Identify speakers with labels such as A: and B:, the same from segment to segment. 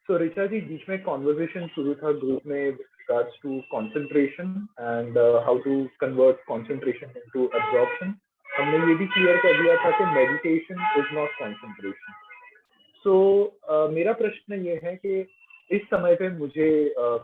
A: So Richa ji, बीच में conversation शुरू था group में with regards to concentration and how to convert concentration into absorption. हमने ये भी clear कर दिया था कि meditation is not concentration. So मेरा प्रश्न ये है कि इस समय पे मुझे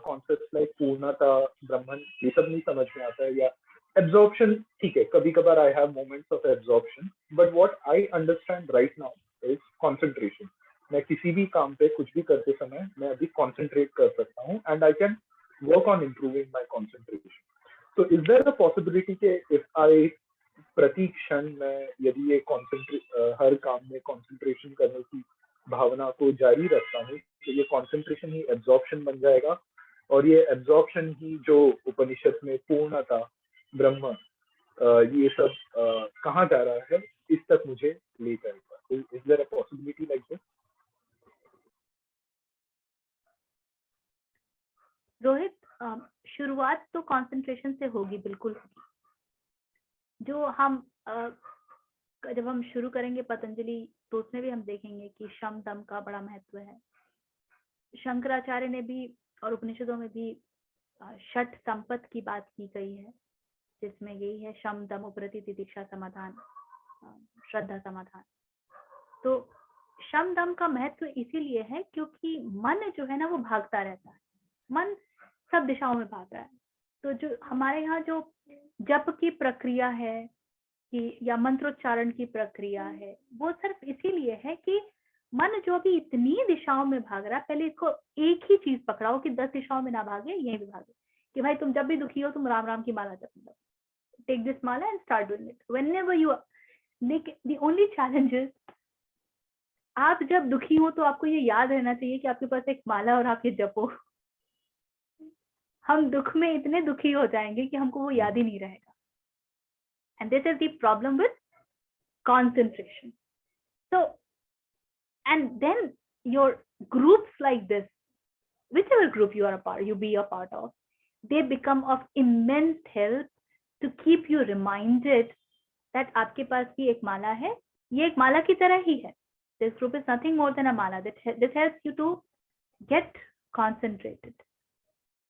A: concepts like पूर्णता, ब्रह्मन ये सब नहीं समझ में आता है, या absorption ठीक है, कभी कभार I have moments of absorption, but what I understand right now is concentration. मैं किसी भी काम पे कुछ भी करते समय मैं अभी कॉन्सेंट्रेट कर सकता हूँ and I can work on improving my concentration. तो इज देयर अ पॉसिबिलिटी कि इफ आई प्रति क्षण में यदि ये हर काम में कॉन्सेंट्रेशन करने की भावना को जारी रखता हूँ तो ये कॉन्सेंट्रेशन ही एब्जॉर्प्शन बन जाएगा, और ये एब्जॉर्प्शन ही जो उपनिषद में पूर्णता, ब्रह्म, ये सब कहाँ जा रहा है इस तक मुझे ले जाएगा. Is there a possibility like this?
B: Rohit, शुरुआत तो कंसंट्रेशन से होगी, बिल्कुल होगी. जो हम जब हम शुरू करेंगे पतंजलि तो उसमें भी हम देखेंगे कि शम दम का बड़ा महत्व है. शंकराचार्य ने भी और उपनिषदों में भी षट संपत की बात की गई है, जिसमें यही है शम दम उपरति तितिक्षा समाधान, श्रद्धा समाधान. तो शम दम का महत्व इसीलिए है क्योंकि मन जो है ना वो भागता रहता है, मन सब दिशाओं में भाग रहा है. तो जो हमारे यहाँ जो जप की प्रक्रिया है कि या मंत्रोच्चारण की प्रक्रिया है, वो सिर्फ इसीलिए है कि मन जो अभी इतनी दिशाओं में भाग रहा है, पहले इसको एक ही चीज पकड़ाओ कि 10 दिशाओं में ना भागे, यहीं भी भागे. कि भाई तुम जब भी दुखी हो तुम राम राम की माला जपने लगो. Take this mala and start doing it whenever you. The only challenge is आप जब दुखी हो तो आपको ये याद रहना चाहिए कि आपके पास एक माला और आप ये जपो. हम दुख में इतने दुखी हो जाएंगे कि हमको वो याद ही नहीं रहेगा. And this is the problem with concentration. So, and then your groups like this, whichever group you are a part of, they become of immense help to keep you reminded that आपके पास भी एक माला है. ये एक माला की तरह ही है. This group is nothing more than a mala. This helps you to get concentrated.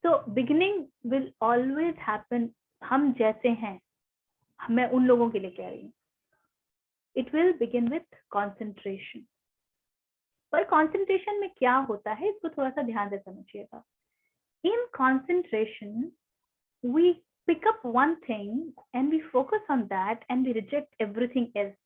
B: So beginning will always happen. हम जैसे हैं, मैं उन लोगों के लिए कह रही हूँ. It will begin with concentration. पर concentration में क्या होता है इसको थोड़ा सा ध्यान से समझिएगा. In concentration, we pick up one thing and we focus on that and we reject everything else.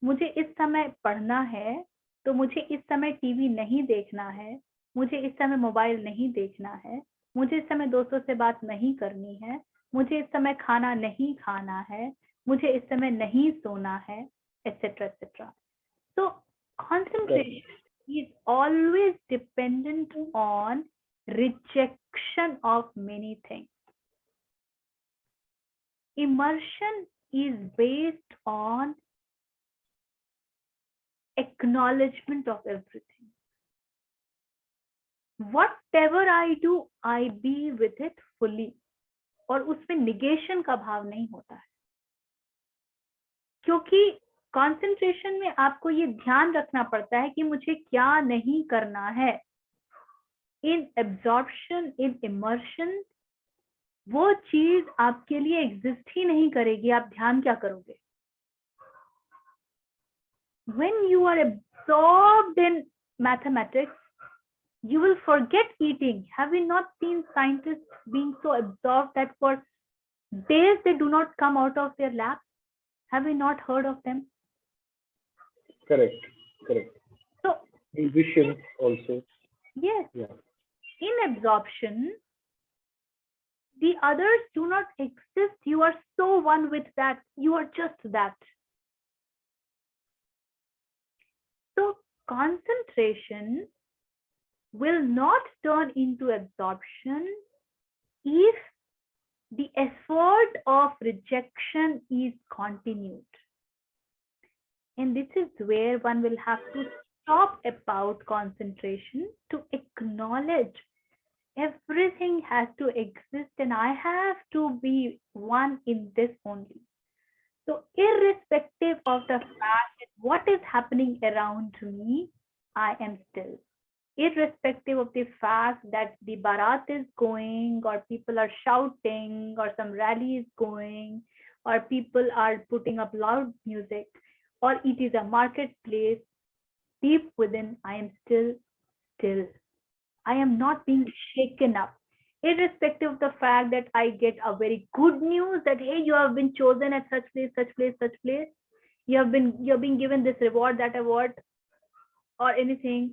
B: मुझे इस समय पढ़ना है तो मुझे इस समय टीवी नहीं देखना है, मुझे इस समय मोबाइल नहीं देखना है, मुझे इस समय दोस्तों से बात नहीं करनी है, मुझे इस समय खाना नहीं खाना है, मुझे इस समय नहीं सोना है, etc. etc. So concentration is always dependent on rejection of many things. Immersion is based on acknowledgement of everything. Whatever I do, I be with it fully. और उसमें negation का भाव नहीं होता है, क्योंकि concentration में आपको ये ध्यान रखना पड़ता है कि मुझे क्या नहीं करना है. In absorption, in immersion, वो चीज आपके लिए exist ही नहीं करेगी. आप ध्यान क्या करोगे? When you are absorbed in mathematics, you will forget eating. Have you not seen scientists being so absorbed that for days they do not come out of their lab? Have you not heard of them?
A: Correct.
B: So
A: musicians also.
B: Yes.
A: Yeah.
B: In absorption, the others do not exist. You are so one with that. You are just that. So concentration will not turn into absorption if the effort of rejection is continued. And this is where one will have to stop about concentration to acknowledge everything has to exist and I have to be one in this only. So irrespective of the fact that what is happening around me, I am still. irrespective of the fact that the barat is going, or people are shouting, or some rally is going, or people are putting up loud music, or it is a marketplace, deep within, I am still. I am not being shaken up, irrespective of the fact that I get a very good news that, hey, you have been chosen at such place, such place, such place. You're being given this reward, that award, or anything,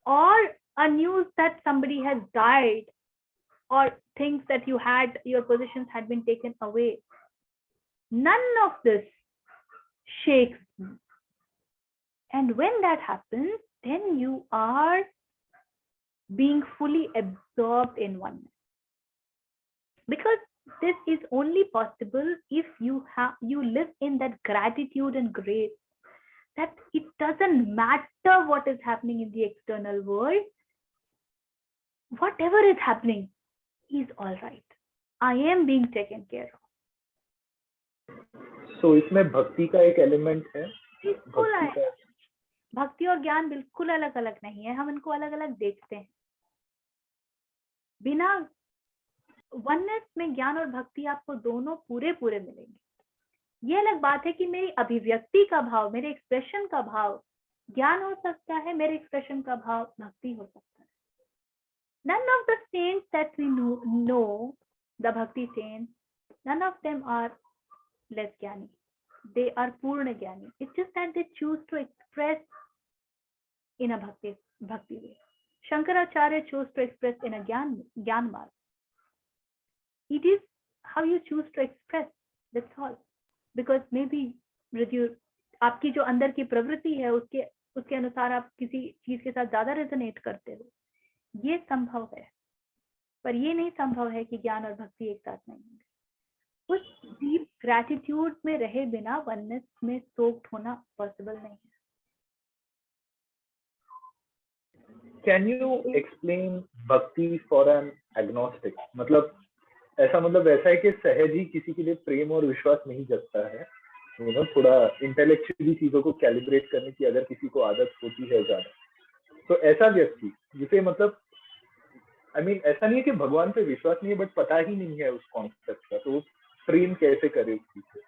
B: or a news that somebody has died, or things that you had, your positions had been taken away. None of this shakes me. And when that happens, then you are being fully absorbed in oneness. Because this is only possible if you live in that gratitude and grace, that it doesn't matter what is happening in the external world, whatever is happening is all right. I am being taken care of.
A: So इसमें भक्ति का एक element है.
B: बिल्कुल है. भक्ति और ज्ञान बिल्कुल अलग अलग नहीं है, हम इनको अलग अलग देखते हैं. बिना वननेस में ज्ञान और भक्ति आपको दोनों पूरे मिलेंगे. ये अलग बात है कि मेरी अभिव्यक्ति का भाव, मेरे एक्सप्रेशन का भाव ज्ञान हो सकता है, मेरे एक्सप्रेशन का भाव भक्ति हो सकता है. None of the saints that we know, the bhakti saints, none of them are less jnani. They are purna jnani. It's just that they choose to express in a bhakti way. Shankaracharya chose to express in a jnana marg. It is how you choose to express, that's all. Because maybe आपकी जो अंदर की प्रवृत्ति है उसके अनुसार आप किसी चीज के साथ ज्यादा रेजोनेट करते हो, ये संभव है. पर ये नहीं संभव है कि ज्ञान और भक्ति एक साथ नहीं होंगे. उस डीप ग्रैटिट्यूड में रहे बिना वननेस में सोक्ड होना पॉसिबल नहीं है.
A: Can you explain bhakti for an agnostic? मतलब ऐसा है कि सहज ही किसी के लिए प्रेम और विश्वास नहीं जगता है. थोड़ा इंटेलेक्चुअली चीजों को कैलिब्रेट करने की अगर किसी को आदत होती है ज्यादा, तो ऐसा व्यक्ति जिसे मतलब ऐसा नहीं है कि भगवान पे विश्वास नहीं है, बट पता ही नहीं है उस कॉन्सेप्ट का, तो वो प्रेम कैसे करे उस चीज से.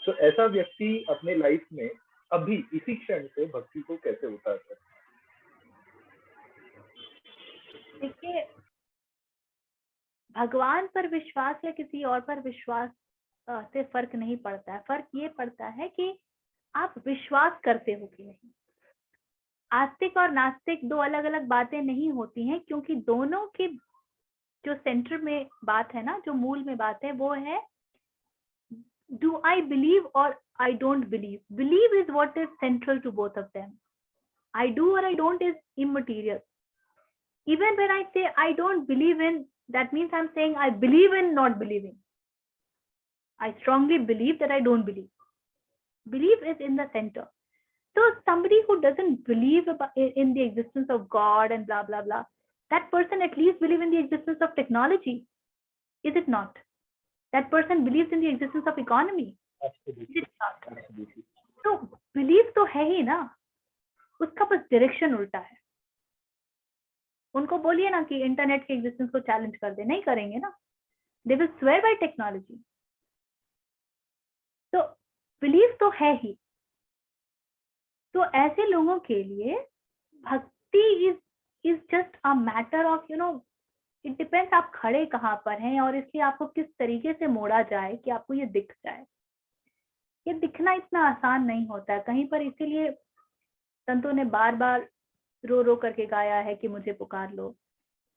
A: तो ऐसा व्यक्ति अपने लाइफ में अभी इसी क्षण से भक्ति को कैसे उतारता है?
B: देखिए, भगवान पर विश्वास या किसी और पर विश्वास से फर्क नहीं पड़ता है. फर्क ये पड़ता है कि आप विश्वास करते हो कि नहीं. आस्तिक और नास्तिक दो अलग अलग बातें नहीं होती हैं, क्योंकि दोनों के जो सेंटर में बात है ना, जो मूल में बात है, वो है do I believe or I don't believe. Believe is what is central to both of them. I do or I don't is immaterial. Even when I say I don't believe in, that means I'm saying I believe in not believing. I strongly believe that I don't believe. Belief is in the center. So somebody who doesn't believe in the existence of God and blah, blah, blah, that person at least believes in the existence of technology. Is it not? That person believes in the existence of economy.
A: Absolutely.
B: Is it not?
A: Absolutely.
B: So belief तो है ही ना, उसका बस direction उल्टा है. उनको बोलिए ना कि इंटरनेट के एग्जिस्टेंस को चैलेंज कर दे, नहीं करेंगे ना. They will swear by technology. तो बिलीफ तो है ही. तो ऐसे लोगों के लिए भक्ति is just a matter of it depends आप खड़े कहाँ पर हैं, और इसलिए आपको किस तरीके से मोड़ा जाए कि आपको ये दिख जाए. ये दिखना इतना आसान नहीं होता है कहीं पर. इसीलिए संतों ने बार बार रो रो करके गाया है कि मुझे पुकार लो.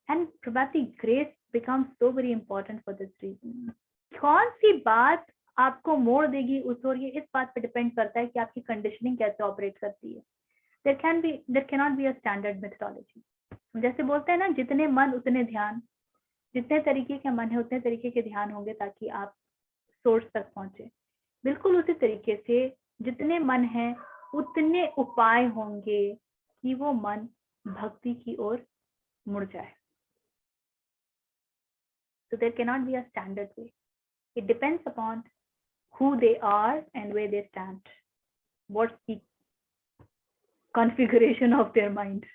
B: And probably grace becomes so very important for this reason. कौन सी बात आपको मोड़ देगी उस ओर, ये इस बात पे डिपेंड करता है कि आपकी कंडीशनिंग कैसे ऑपरेट करती है. there cannot be a standard methodology. जैसे बोलते हैं ना, जितने मन उतने ध्यान. जितने तरीके के मन है उतने तरीके के ध्यान होंगे ताकि आप सोर्स तक पहुंचे. बिल्कुल उसी तरीके से जितने मन है उतने उपाय होंगे कि वो मन भक्ति की ओर मुड़ जाए. So there cannot be a standard way. It depends upon who they are and where they stand. What's the configuration of their mind?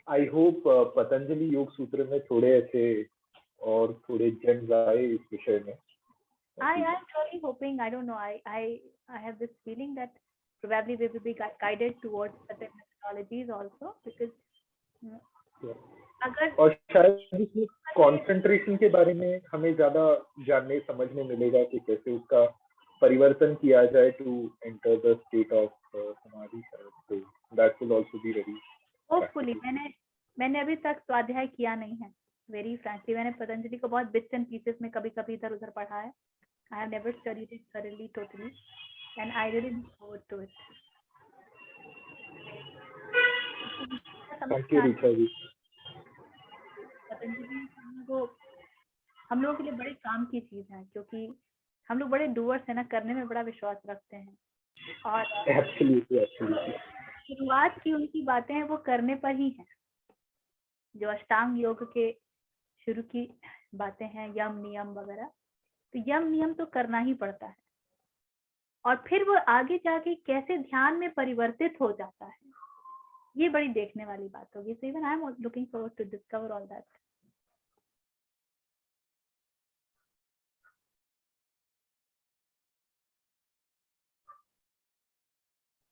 A: I hope Patanjali योग सूत्र में थोड़े ऐसे और थोड़े जेम्स आए इस विषय में.
B: I'm really hoping. I don't know. I have this feeling that probably we will be guided towards certain methodologies also, because अगर
A: और शायद इसमें कंसंट्रेशन के बारे में हमें ज्यादा जानने समझने मिलेगा कि कैसे उसका परिवर्तन किया जाए to enter the state of samadhi. तो that will also be very
B: hopefully. मैंने अभी तक स्वाध्याय किया नहीं है. वेरी फ्रैंकली मैंने पतंजलि को बहुत बिट्स एंड पीसेस में कभी कभी इधर उधर पढ़ा है. I have never studied it thoroughly, totally, and I really look forward to it.
A: Thank you Richa ji.
B: Patanjali हम लोगों के लिए बड़े काम की चीज है, क्योंकि हम लोग बड़े डूअर्स है ना, करने में बड़ा विश्वास रखते हैं. और
A: एब्सोल्युटली
B: शुरुआत की उनकी बातें हैं वो करने पर ही है. जो अष्टांग योग के शुरू की बातें हैं, यम नियम वगैरह, तो यम नियम तो करना ही पड़ता है. और फिर वो आगे जाके कैसे ध्यान में परिवर्तित हो जाता है, ये बड़ी देखने वाली बात होगी. So even I am looking forward to discover all that.